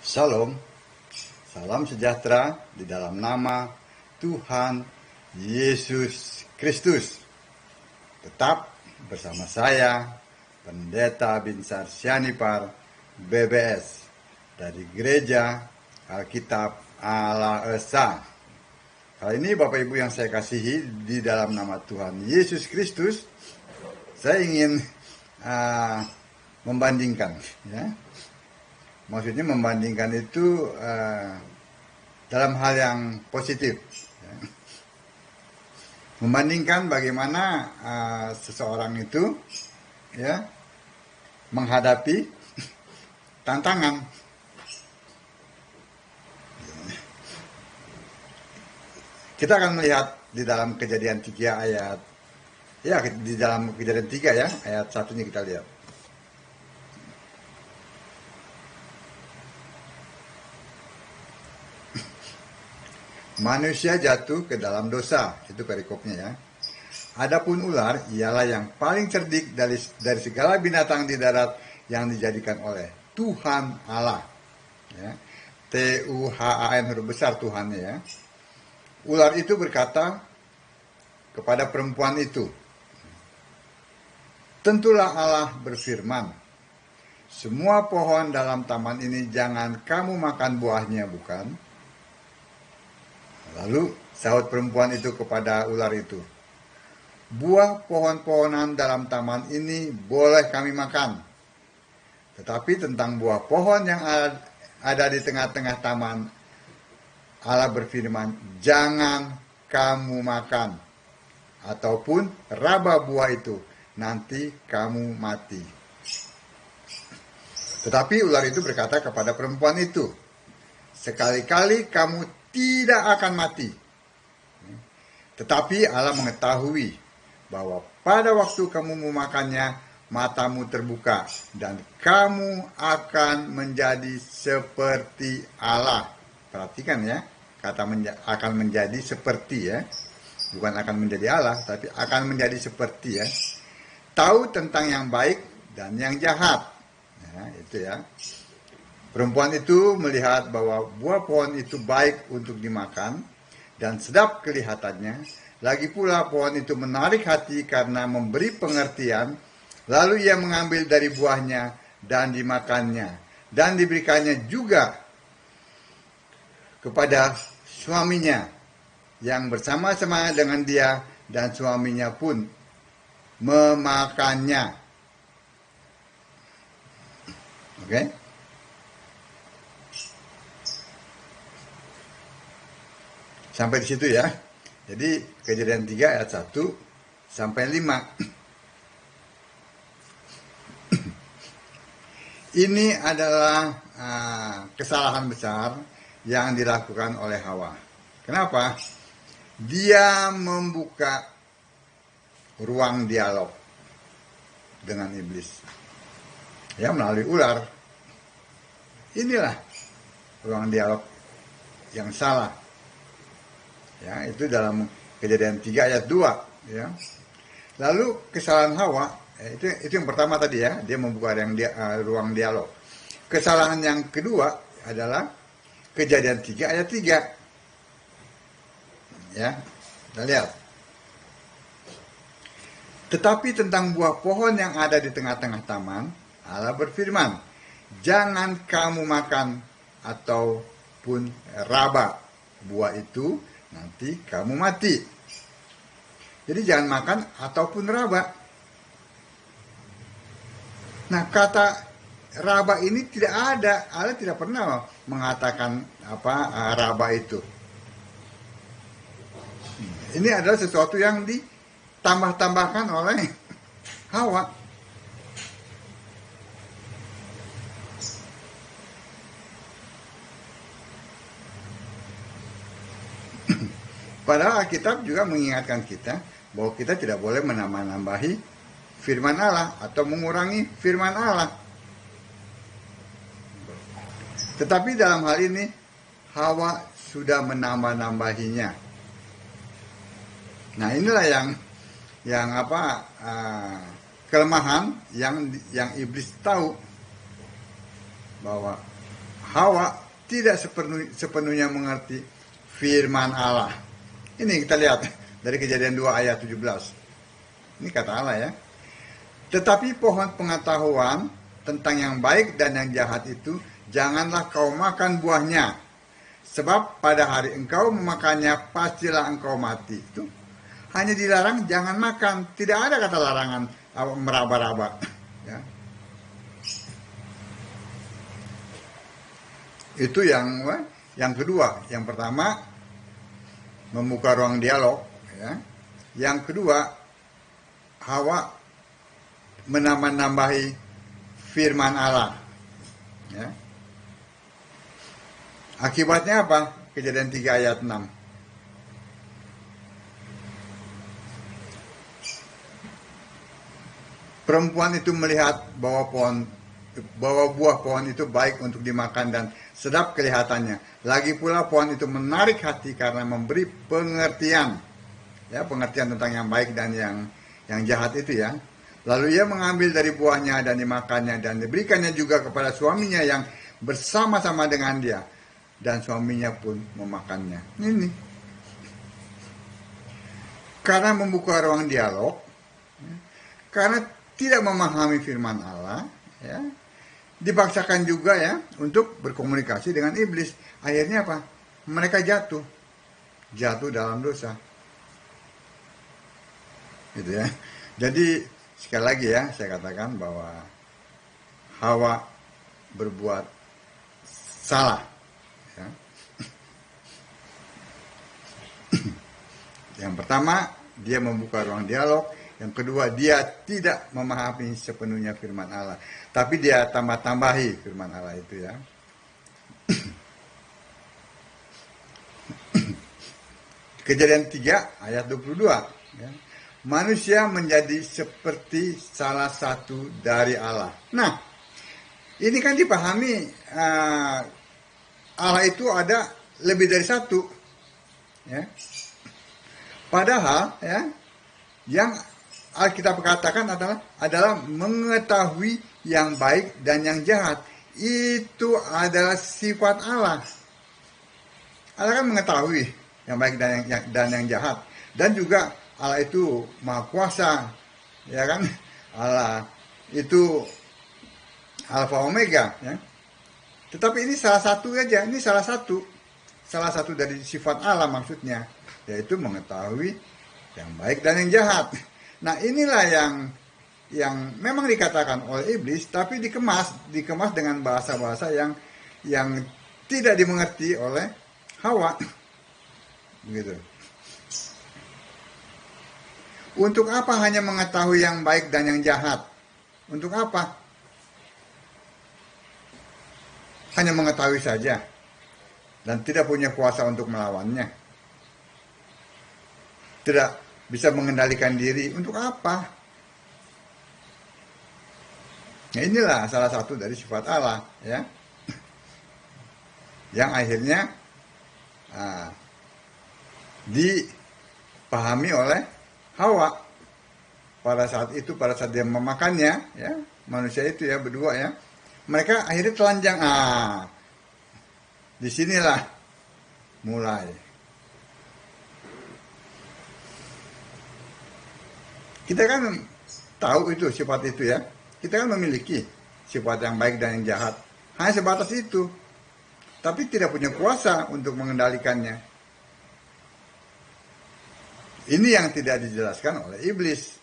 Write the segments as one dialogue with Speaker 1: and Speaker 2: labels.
Speaker 1: Shalom, salam sejahtera di dalam nama Tuhan Yesus Kristus. Tetap bersama saya, Pendeta Binsar Sianipar, BBS, dari Gereja Alkitab Allah Esa. Kali ini Bapak Ibu yang saya kasihi, di dalam nama Tuhan Yesus Kristus, saya ingin membandingkan, ya. Maksudnya membandingkan itu dalam hal yang positif, ya. Membandingkan bagaimana seseorang itu, ya, menghadapi tantangan. Kita akan melihat di dalam Kejadian 3 ayat, ya, di dalam Kejadian 3 ya, ayat 1-nya kita lihat. Manusia jatuh ke dalam dosa, itu perikopnya ya. Adapun ular ialah yang paling cerdik dari segala binatang di darat yang dijadikan oleh Tuhan Allah. Ya. Tuhan, huruf besar Tuhannya ya. Ular itu berkata kepada perempuan itu, tentulah Allah berfirman, semua pohon dalam taman ini jangan kamu makan buahnya, bukan? Lalu sahut perempuan itu kepada ular itu, buah pohon-pohonan dalam taman ini boleh kami makan. Tetapi tentang buah pohon yang ada di tengah-tengah taman, Allah berfirman, jangan kamu makan, ataupun raba buah itu, nanti kamu mati. Tetapi ular itu berkata kepada perempuan itu, sekali-kali kamu tidak akan mati. Tetapi Allah mengetahui bahwa pada waktu kamu memakannya, matamu terbuka dan kamu akan menjadi seperti Allah. Perhatikan ya, kata akan menjadi seperti ya. Bukan akan menjadi Allah, tapi akan menjadi seperti ya. Tahu tentang yang baik dan yang jahat. Ya, itu ya. Perempuan itu melihat bahwa buah pohon itu baik untuk dimakan dan sedap kelihatannya. Lagi pula pohon itu menarik hati karena memberi pengertian. Lalu ia mengambil dari buahnya dan dimakannya. Dan diberikannya juga kepada suaminya yang bersama-sama dengan dia, dan suaminya pun memakannya. Oke? Sampai di situ ya. Jadi Kejadian 3 ayat 1 sampai 5. Ini adalah kesalahan besar yang dilakukan oleh Hawa. Kenapa? Dia membuka ruang dialog dengan iblis. Ya, melalui ular. Inilah ruang dialog yang salah. Ya, itu dalam Kejadian 3 ayat 2 ya. Lalu kesalahan Hawa, itu yang pertama tadi ya, dia membuka ruang dialog. Kesalahan yang kedua adalah Kejadian 3 ayat 3. Ya. Kita lihat. Tetapi tentang buah pohon yang ada di tengah-tengah taman, Allah berfirman, jangan kamu makan ataupun raba buah itu, nanti kamu mati. Jadi jangan makan ataupun raba. Nah, kata raba ini tidak ada. Allah tidak pernah mengatakan raba itu. Ini adalah sesuatu yang ditambah-tambahkan oleh Hawa. Padahal Alkitab juga mengingatkan kita bahwa kita tidak boleh menambah-nambahi firman Allah atau mengurangi firman Allah. Tetapi dalam hal ini Hawa sudah menambah-nambahinya. Nah, inilah yang kelemahan yang iblis tahu, bahwa Hawa tidak sepenuhnya mengerti firman Allah. Ini kita lihat dari Kejadian 2 ayat 17. Ini kata Allah ya. Tetapi pohon pengetahuan tentang yang baik dan yang jahat itu janganlah kau makan buahnya, sebab pada hari engkau memakannya pastilah engkau mati. Itu hanya dilarang jangan makan, tidak ada kata larangan meraba-raba. Ya. Itu yang kedua. Yang pertama membuka ruang dialog. Ya. Yang kedua, Hawa menambah-nambahi firman Allah. Ya. Akibatnya apa? Kejadian 3 ayat 6. Perempuan itu melihat bahwa buah pohon itu baik untuk dimakan dan sedap kelihatannya. Lagi pula pohon itu menarik hati karena memberi pengertian. Ya, pengertian tentang yang baik dan yang jahat itu ya. Lalu ia mengambil dari buahnya dan dimakannya dan diberikannya juga kepada suaminya yang bersama-sama dengan dia. Dan suaminya pun memakannya. Ini. Karena membuka ruang dialog. Karena tidak memahami firman Allah. Ya, dipaksakan juga ya untuk berkomunikasi dengan iblis. Akhirnya apa? Mereka jatuh dalam dosa. Gitu ya. Jadi sekali lagi ya saya katakan bahwa Hawa berbuat salah. Ya. Yang pertama dia membuka ruang dialog. Yang kedua, dia tidak memahami sepenuhnya firman Allah. Tapi dia tambah-tambahi firman Allah itu ya. Kejadian 3 ayat 22. Ya. Manusia menjadi seperti salah satu dari Allah. Nah, ini kan dipahami Allah itu ada lebih dari satu. Ya. Padahal ya, yang Alkitab katakan adalah mengetahui yang baik dan yang jahat. Itu adalah sifat Allah. Allah kan mengetahui yang baik dan yang jahat. Dan juga Allah itu Maha Kuasa. Ya kan? Allah itu Alfa Omega. Ya. Tetapi ini salah satu aja. Ini salah satu dari sifat Allah maksudnya. Yaitu mengetahui yang baik dan yang jahat. Nah inilah yang memang dikatakan oleh iblis, tapi dikemas dengan bahasa-bahasa yang tidak dimengerti oleh Hawa, gitu. Untuk apa hanya mengetahui yang baik dan yang jahat? Untuk apa? Hanya mengetahui saja dan tidak punya kuasa untuk melawannya. Tidak bisa mengendalikan diri, untuk apa? Nah inilah salah satu dari sifat Allah ya, yang akhirnya dipahami oleh Hawa pada saat dia memakannya ya, manusia itu ya berdua ya, mereka akhirnya telanjang. Disinilah mulai kita kan tahu itu sifat itu ya. Kita kan memiliki sifat yang baik dan yang jahat. Hanya sebatas itu. Tapi tidak punya kuasa untuk mengendalikannya. Ini yang tidak dijelaskan oleh iblis.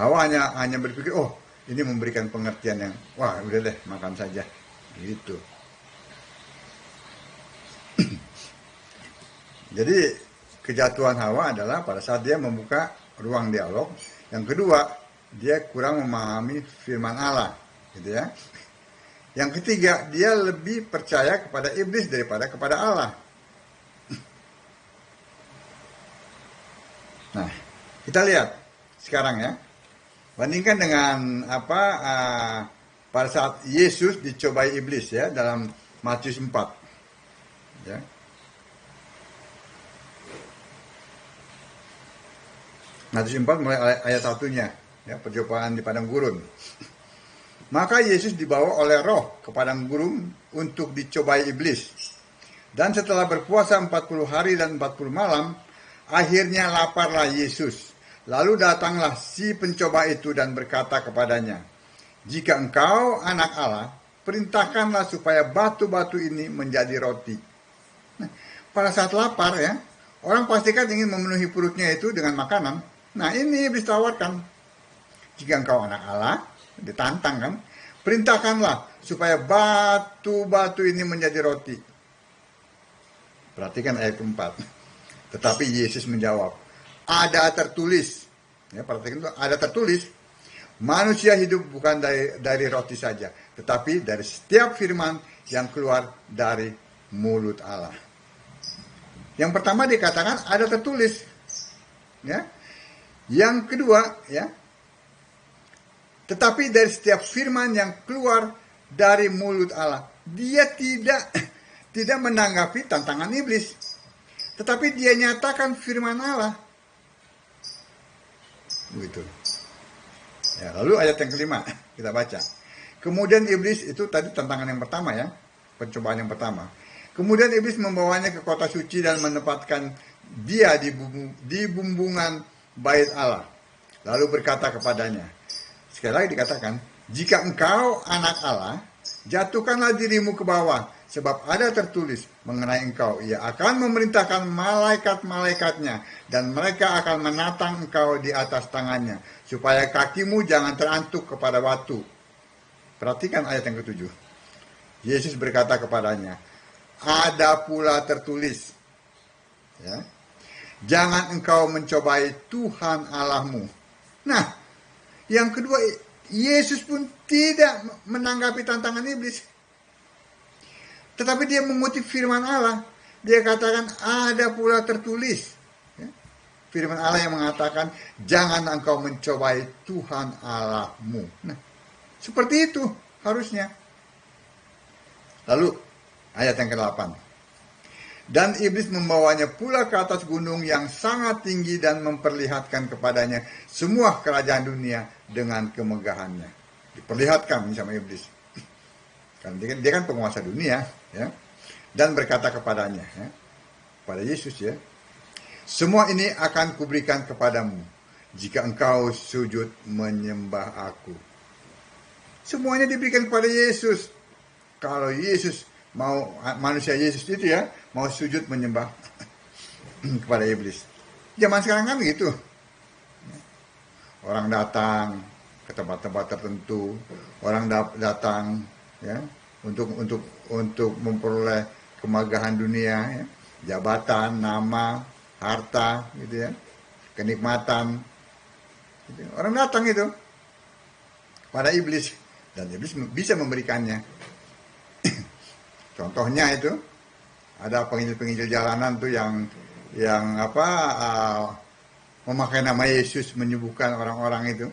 Speaker 1: Hawa hanya berpikir, oh ini memberikan pengertian yang, wah udah deh makan saja. Gitu. Jadi kejatuhan Hawa adalah pada saat dia membuka ruang dialog. Yang kedua, dia kurang memahami firman Allah, gitu ya. Yang ketiga, dia lebih percaya kepada iblis daripada kepada Allah. Nah, kita lihat sekarang ya. Bandingkan dengan pada saat Yesus dicobai iblis ya dalam Matius 4. Ya. Matius 4 mulai ayat 1-nya, ya, percobaan di padang gurun. Maka Yesus dibawa oleh Roh ke padang gurun untuk dicobai iblis. Dan setelah berpuasa 40 hari dan 40 malam, akhirnya laparlah Yesus. Lalu datanglah si pencoba itu dan berkata kepadanya, "Jika engkau anak Allah, perintahkanlah supaya batu-batu ini menjadi roti." Nah, pada saat lapar ya, orang pasti kan ingin memenuhi perutnya itu dengan makanan. Nah, ini iblis tawarkan. Jika engkau anak Allah, ditantang kan, perintahkanlah supaya batu-batu ini menjadi roti. Perhatikan ayat 4. Tetapi Yesus menjawab, ada tertulis. Ya, perhatikan itu, ada tertulis. Manusia hidup bukan dari roti saja, tetapi dari setiap firman yang keluar dari mulut Allah. Yang pertama dikatakan ada tertulis. Ya. Yang kedua, ya, tetapi dari setiap firman yang keluar dari mulut Allah. Dia tidak menanggapi tantangan iblis, tetapi dia nyatakan firman Allah. Begitu. Ya, lalu ayat yang kelima kita baca. Kemudian iblis, itu tadi tantangan yang pertama ya, pencobaan yang pertama. Kemudian iblis membawanya ke kota suci dan menempatkan dia di bumbungan bait Allah. Lalu berkata kepadanya, sekali lagi dikatakan, jika engkau anak Allah, jatuhkanlah dirimu ke bawah, sebab ada tertulis mengenai engkau, ia akan memerintahkan malaikat-malaikatnya, dan mereka akan menatang engkau di atas tangannya, supaya kakimu jangan terantuk kepada batu. Perhatikan ayat yang ke-7. Yesus berkata kepadanya, ada pula tertulis, ya, jangan engkau mencobai Tuhan Allahmu. Nah, yang kedua, Yesus pun tidak menanggapi tantangan iblis, tetapi dia mengutip firman Allah. Dia katakan ada pula tertulis, ya, firman Allah yang mengatakan jangan engkau mencobai Tuhan Allahmu. Nah, seperti itu harusnya. Lalu ayat yang ke-8. Dan iblis membawanya pula ke atas gunung yang sangat tinggi dan memperlihatkan kepadanya semua kerajaan dunia dengan kemegahannya. Diperlihatkan sama iblis. Kan dia kan penguasa dunia, ya. Dan berkata kepadanya, ya, pada Yesus, ya, semua ini akan kuberikan kepadamu jika engkau sujud menyembah aku. Semuanya diberikan kepada Yesus. Kalau Yesus mau, manusia Yesus itu ya, mau sujud menyembah kepada iblis. Zaman sekarang kan gitu. Orang datang ke tempat-tempat tertentu, orang datang, ya, untuk memperoleh kemegahan dunia, ya, jabatan, nama, harta, gitu ya, kenikmatan. Gitu. Orang datang itu pada iblis, dan iblis bisa memberikannya. Contohnya itu ada penginjil-penginjil jalanan tuh yang memakai nama Yesus menyembuhkan orang-orang itu.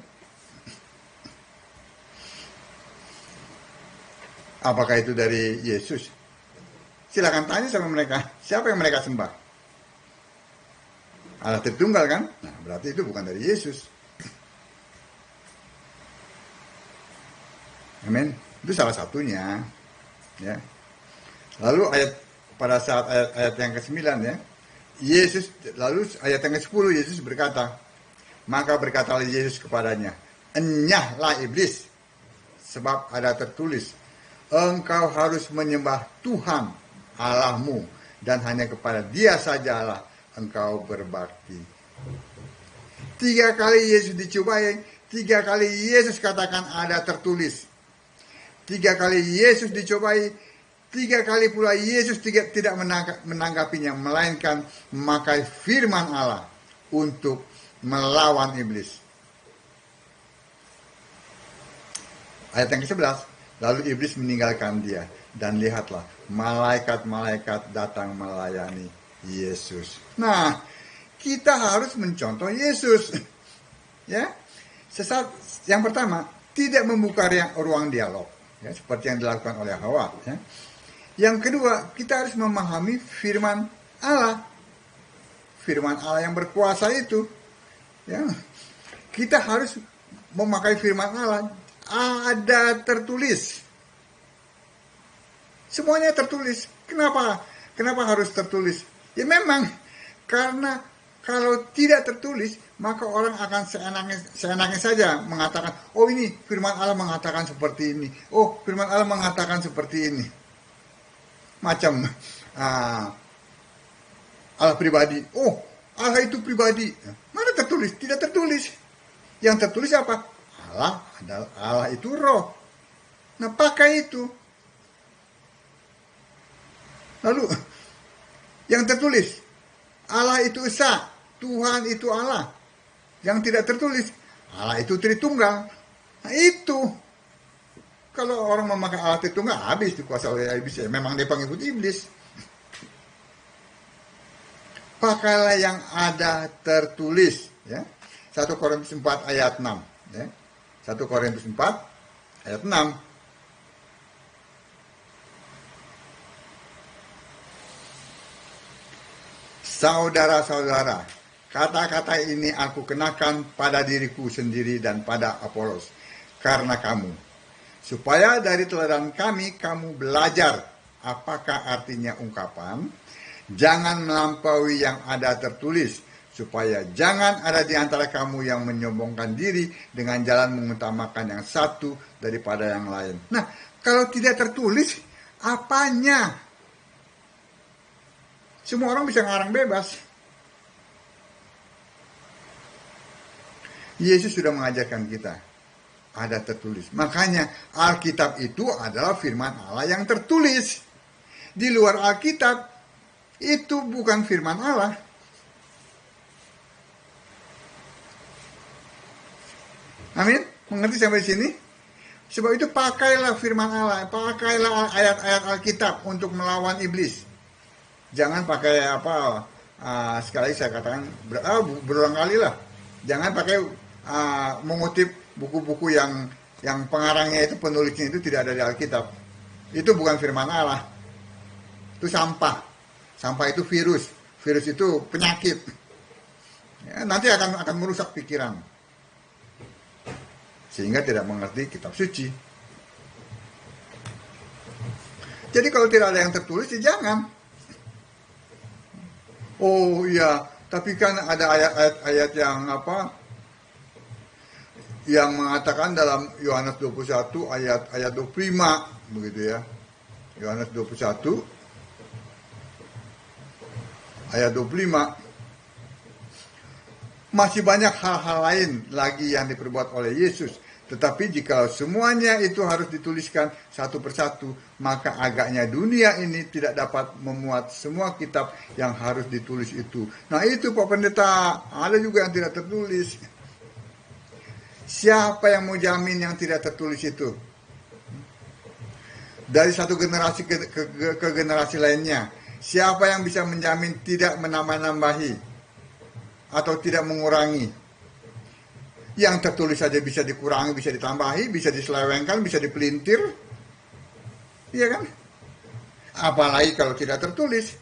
Speaker 1: Apakah itu dari Yesus? Silakan tanya sama mereka, siapa yang mereka sembah? Allah Tritunggal kan? Nah, berarti itu bukan dari Yesus. Amin. Itu salah satunya, ya. Lalu pada saat ayat yang ke-9, ya, Yesus, lalu ayat yang ke-10 Yesus berkata, maka berkatalah Yesus kepadanya, enyahlah iblis, sebab ada tertulis, engkau harus menyembah Tuhan Allahmu, dan hanya kepada Dia sajalah engkau berbakti. 3 kali Yesus dicobai, 3 kali Yesus katakan ada tertulis. 3 kali Yesus dicobai, 3 kali pula Yesus tidak menanggapinya, melainkan memakai firman Allah untuk melawan iblis. Ayat yang ke-11, lalu iblis meninggalkan dia, dan lihatlah, malaikat-malaikat datang melayani Yesus. Nah, kita harus mencontoh Yesus. Ya, yang pertama, tidak membuka ruang dialog, ya, seperti yang dilakukan oleh Hawa. Ya. Yang kedua, kita harus memahami firman Allah. Firman Allah yang berkuasa itu. Ya. Kita harus memakai firman Allah. ada tertulis. Semuanya tertulis. Kenapa? Kenapa harus tertulis? Ya memang, karena kalau tidak tertulis, maka orang akan seenaknya saja mengatakan, oh ini firman Allah mengatakan seperti ini. Oh firman Allah mengatakan seperti ini. Macam Allah pribadi. Oh Allah itu pribadi. Mana tertulis? Tidak tertulis. Yang tertulis apa? Allah itu roh. Nah pakai itu. Lalu yang tertulis, Allah itu esa, Tuhan itu Allah. Yang tidak tertulis, Allah itu Tritunggal. Nah itu, kalau orang memakai Allah Tritunggal, habis dikuasai oleh iblis. Memang dia pengikut iblis. Pakailah yang ada tertulis. Ya. 1 Korintus 4 ayat 6. Ya. 1 Korintus 4 ayat 6. Saudara-saudara, kata-kata ini aku kenakan pada diriku sendiri dan pada Apolos, karena kamu, supaya dari teladan kami kamu belajar apakah artinya ungkapan, jangan melampaui yang ada tertulis, supaya jangan ada di antara kamu yang menyombongkan diri dengan jalan mengutamakan yang satu daripada yang lain. Nah, kalau tidak tertulis, apanya? Semua orang bisa ngarang bebas. Yesus sudah mengajarkan kita. Ada tertulis. Makanya Alkitab itu adalah firman Allah yang tertulis. Di luar Alkitab, itu bukan firman Allah. Amin? Mengerti sampai sini? Sebab itu pakailah firman Allah. Pakailah ayat-ayat Alkitab untuk melawan iblis. Jangan pakai sekali saya katakan berulang kali lah. Jangan pakai mengutip buku-buku yang pengarangnya itu, penulisnya itu tidak ada di Alkitab. Itu bukan firman Allah. Itu sampah. Sampah itu virus. Virus itu penyakit. Ya, nanti akan merusak pikiran. Sehingga tidak mengerti kitab suci. Jadi kalau tidak ada yang tertulis, ya jangan. Oh iya, tapi kan ada ayat-ayat yang mengatakan dalam Yohanes 21 ayat 25 begitu ya. Yohanes 21 ayat 25. Masih banyak hal-hal lain lagi yang diperbuat oleh Yesus. Tetapi jika semuanya itu harus dituliskan satu persatu, maka agaknya dunia ini tidak dapat memuat semua kitab yang harus ditulis itu. Nah itu Pak Pendeta, ada juga yang tidak tertulis. Siapa yang mau jamin yang tidak tertulis itu? Dari satu generasi ke generasi lainnya. Siapa yang bisa menjamin tidak menambah-nambahi atau tidak mengurangi? Yang tertulis saja bisa dikurangi, bisa ditambahi, bisa diselewengkan, bisa dipelintir. Iya kan? Apalagi kalau tidak tertulis.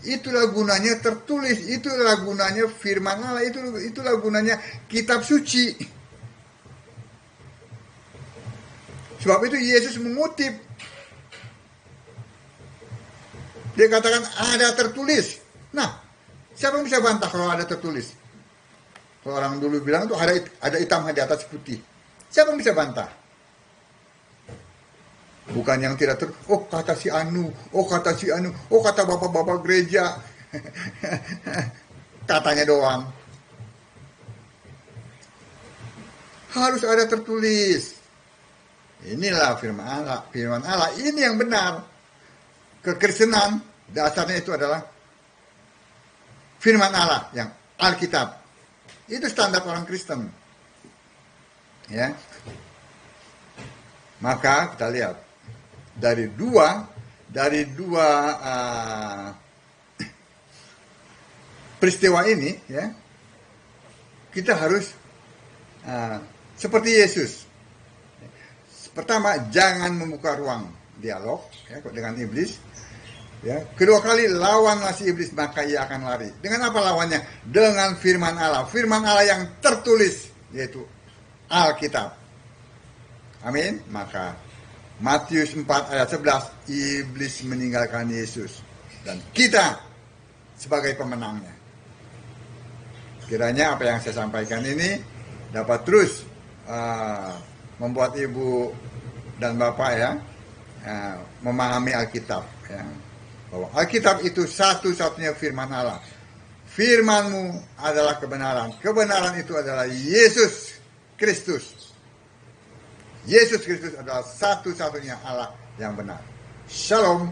Speaker 1: Itulah gunanya tertulis, itulah gunanya firman Allah, itulah gunanya kitab suci. Sebab itu Yesus mengutip. Dia katakan ada tertulis. Nah, siapa yang bisa bantah kalau ada tertulis? Kalau orang dulu bilang itu ada hitam di atas putih. Siapa yang bisa bantah? Bukan yang tidak oh kata si Anu, oh kata si Anu, oh kata bapak-bapak gereja. Katanya doang. Harus ada tertulis. Inilah firman Allah. Firman Allah ini yang benar. Kekristenan dasarnya itu adalah firman Allah yang Alkitab. Itu standar orang Kristen. Ya. Maka kita lihat dari dua peristiwa ini, ya, kita harus seperti Yesus. Pertama, jangan membuka ruang dialog ya, dengan iblis. Ya, kedua kali lawanlah si iblis maka ia akan lari. Dengan apa lawannya? Dengan firman Allah. Firman Allah yang tertulis, yaitu Alkitab. Amin. Maka Matius 4 ayat 11, iblis meninggalkan Yesus dan kita sebagai pemenangnya. Kiranya apa yang saya sampaikan ini dapat terus membuat ibu dan bapak ya memahami Alkitab ya. Bahwa Alkitab itu satu-satunya firman Allah. Firman-Mu adalah kebenaran. Kebenaran itu adalah Yesus Kristus. Yesus Kristus adalah satu-satunya Allah yang benar. Shalom.